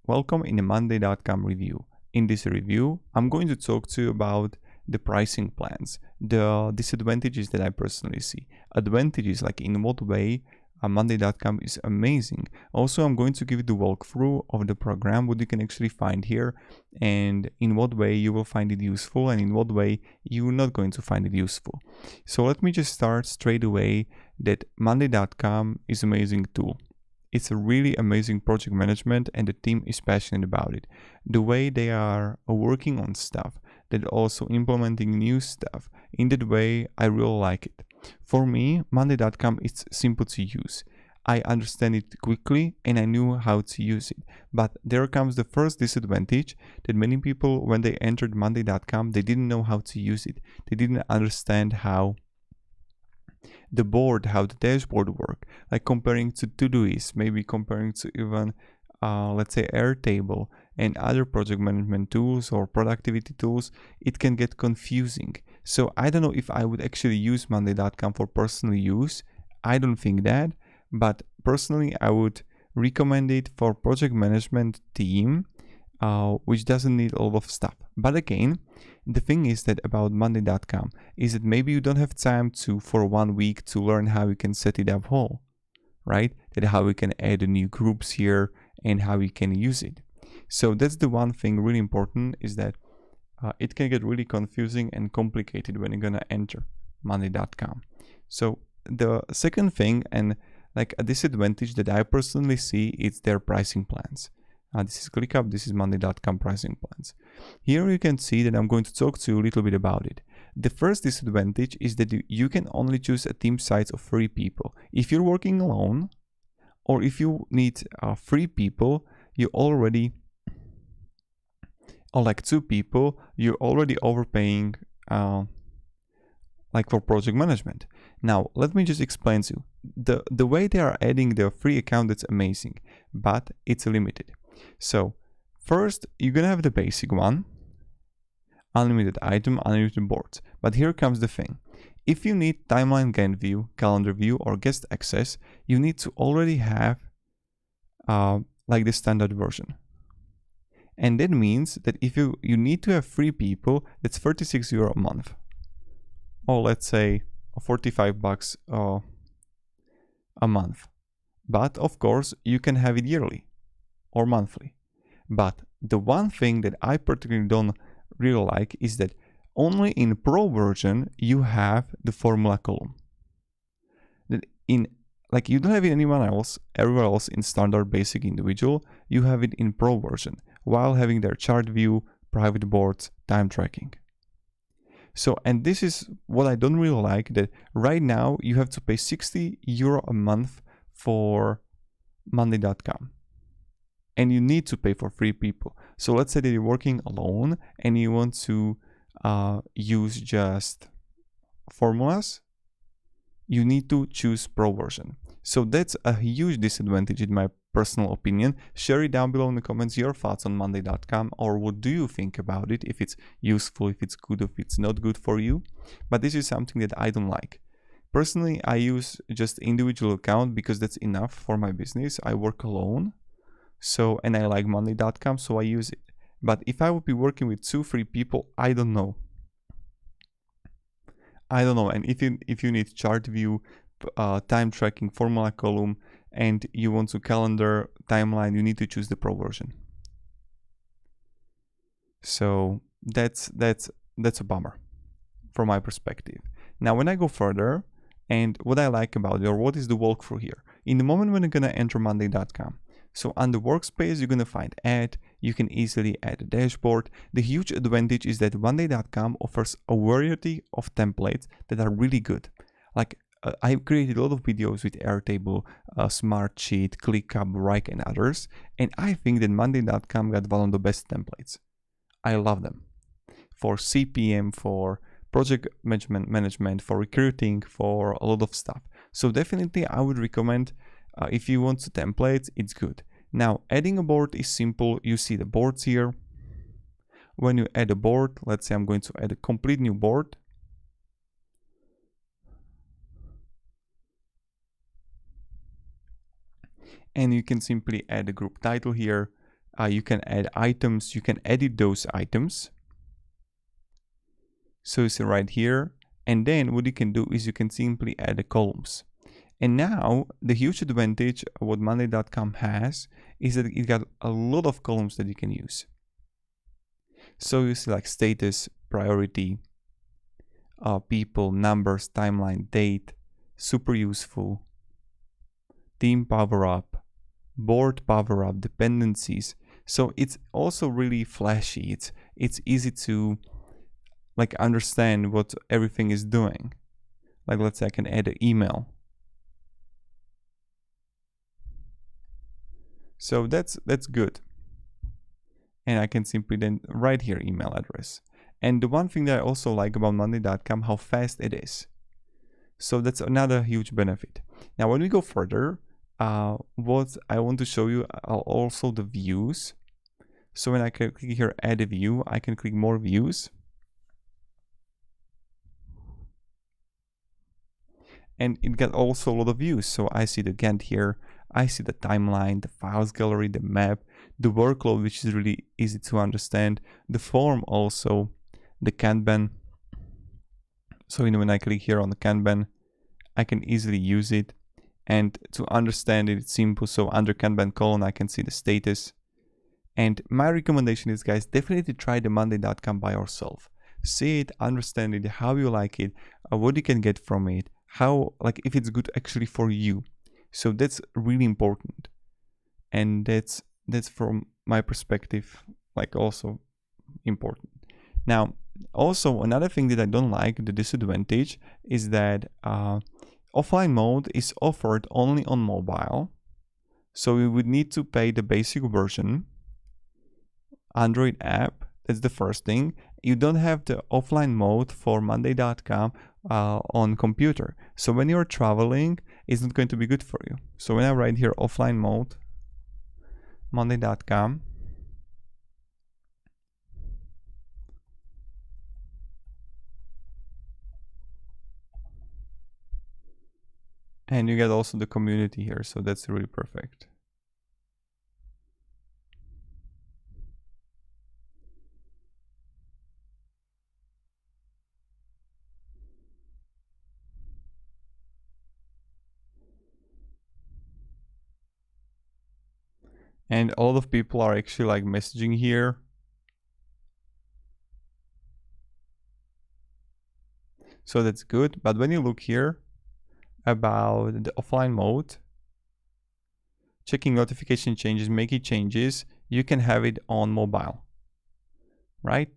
Welcome in the Monday.com review. In this review, I'm going to talk to you about the pricing plans, the disadvantages that I personally see. Advantages, like in what way Monday.com is amazing. Also, I'm going to give you the walkthrough of the program, what you can actually find here, and in what way you will find it useful and in what way you're not going to find it useful. So let me just start straight away that Monday.com is an amazing tool. It's a really amazing project management and the team is passionate about it. The way they are working on stuff, that also implementing new stuff, in that way I really like it. For me, Monday.com is simple to use. I understand it quickly and I knew how to use it. But there comes the first disadvantage that many people, when they entered Monday.com, they didn't know how to use it. They didn't understand how the board, how the dashboard work, like comparing to Todoist, maybe comparing to even let's say Airtable and other project management tools or productivity tools, it can get confusing. So I don't know if I would actually use Monday.com for personal use. I don't think that, but personally I would recommend it for project management team, which doesn't need a lot of stuff. But again, the thing is that about Monday.com is that maybe you don't have time to for 1 week to learn how you can set it up whole, right? That how we can add new groups here and how we can use it. So that's the one thing really important, is that it can get really confusing and complicated when you're gonna enter Monday.com. So the second thing, and like a disadvantage that I personally see, is their pricing plans. This is ClickUp, this is Monday.com pricing plans. Here you can see that I'm going to talk to you a little bit about it. The first disadvantage is that you can only choose a team size of 3 people. If you're working alone, or if you need 3 people, you already, or like 2 people, you're already overpaying like for project management. Now, let me just explain to you. The way they are adding the free account, that's amazing, but it's limited. So first, you're gonna have the basic one, unlimited item, unlimited boards. But here comes the thing. If you need timeline Gantt view, calendar view, or guest access, you need to already have like the standard version. And that means that if you need to have 3 people, that's 36 euro a month. Or let's say 45 bucks a month. But of course, you can have it yearly or monthly. But the one thing that I particularly don't really like is that only in Pro version you have the formula column. That in, like, you don't have it everywhere else in standard basic individual, you have it in Pro version, while having their chart view, private boards, time tracking. So, and this is what I don't really like, that right now you have to pay 60 euro a month for Monday.com. And you need to pay for 3 people. So let's say that you're working alone and you want to use just formulas, you need to choose Pro version. So that's a huge disadvantage in my personal opinion. Share it down below in the comments your thoughts on Monday.com, or what do you think about it, if it's useful, if it's good, if it's not good for you. But this is something that I don't like. Personally, I use just individual account because that's enough for my business. I work alone. So, and I like Monday.com, so I use it. But if I would be working with 2-3 people, I don't know. And if you need chart view, time tracking, formula column, and you want to calendar timeline, you need to choose the Pro version. So that's a bummer from my perspective. Now, when I go further, and what I like about it, or what is the walkthrough here, in the moment when you're gonna enter Monday.com. So on the workspace, you're gonna find add. You can easily add a dashboard. The huge advantage is that Monday.com offers a variety of templates that are really good. Like I've created a lot of videos with Airtable, Smartsheet, ClickUp, Rike, and others. And I think that Monday.com got one of the best templates. I love them. For CPM, for project management, for recruiting, for a lot of stuff. So definitely I would recommend, if you want to templates, it's good. Now, adding a board is simple. You see the boards here. When you add a board, let's say I'm going to add a complete new board. And you can simply add a group title here, You can add items, you can edit those items. So you see right here, and then what you can do is you can simply add the columns. And now the huge advantage of what Monday.com has is that it got a lot of columns that you can use. So you see like status, priority, people, numbers, timeline, date, super useful, team power up, board power up, dependencies. So it's also really flashy. It's easy to like understand what everything is doing. Like let's say I can add an email. So that's good. And I can simply then write here email address. And the one thing that I also like about Monday.com, how fast it is. So that's another huge benefit. Now, when we go further, what I want to show you are also the views. So when I click here, add a view, I can click more views. And it got also a lot of views. So I see the Gantt here, I see the timeline, the files gallery, the map, the workload, which is really easy to understand, the form also, the Kanban. So when I click here on the Kanban, I can easily use it. And to understand it, it's simple. So under Kanban column, I can see the status. And my recommendation is, guys, definitely try the Monday.com by yourself. See it, understand it, how you like it, what you can get from it, how, like, if it's good actually for you. So that's really important. And that's from my perspective, like, also important. Now, also another thing that I don't like, the disadvantage, is that offline mode is offered only on mobile. So we would need to pay the basic version, Android app. That's the first thing. You don't have the offline mode for Monday.com on computer. So when you're traveling, it's not going to be good for you. So when I write here offline mode, Monday.com, and you get also the community here. So that's really perfect. And a lot of people are actually like messaging here. So that's good. But when you look here about the offline mode, checking notification changes, making changes, you can have it on mobile, right?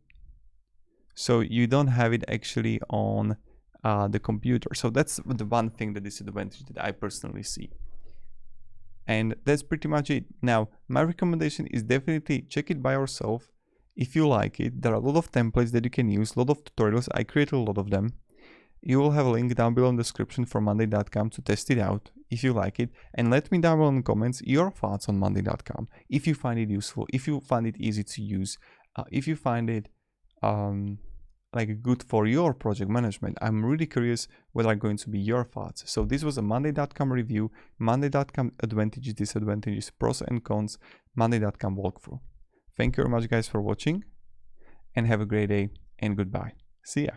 So you don't have it actually on the computer. So that's the one thing, the disadvantage that I personally see. And that's pretty much it. Now, my recommendation is definitely check it by yourself. If you like it, there are a lot of templates that you can use, a lot of tutorials. I created a lot of them. You will have a link down below in the description for Monday.com to test it out if you like it. And let me down below in the comments your thoughts on Monday.com. If you find it useful, if you find it easy to use, if you find it like good for your project management. I'm really curious what are going to be your thoughts. So this was a Monday.com review, Monday.com advantages, disadvantages, pros and cons, Monday.com walkthrough. Thank you very much, guys, for watching, and have a great day, and goodbye. See ya.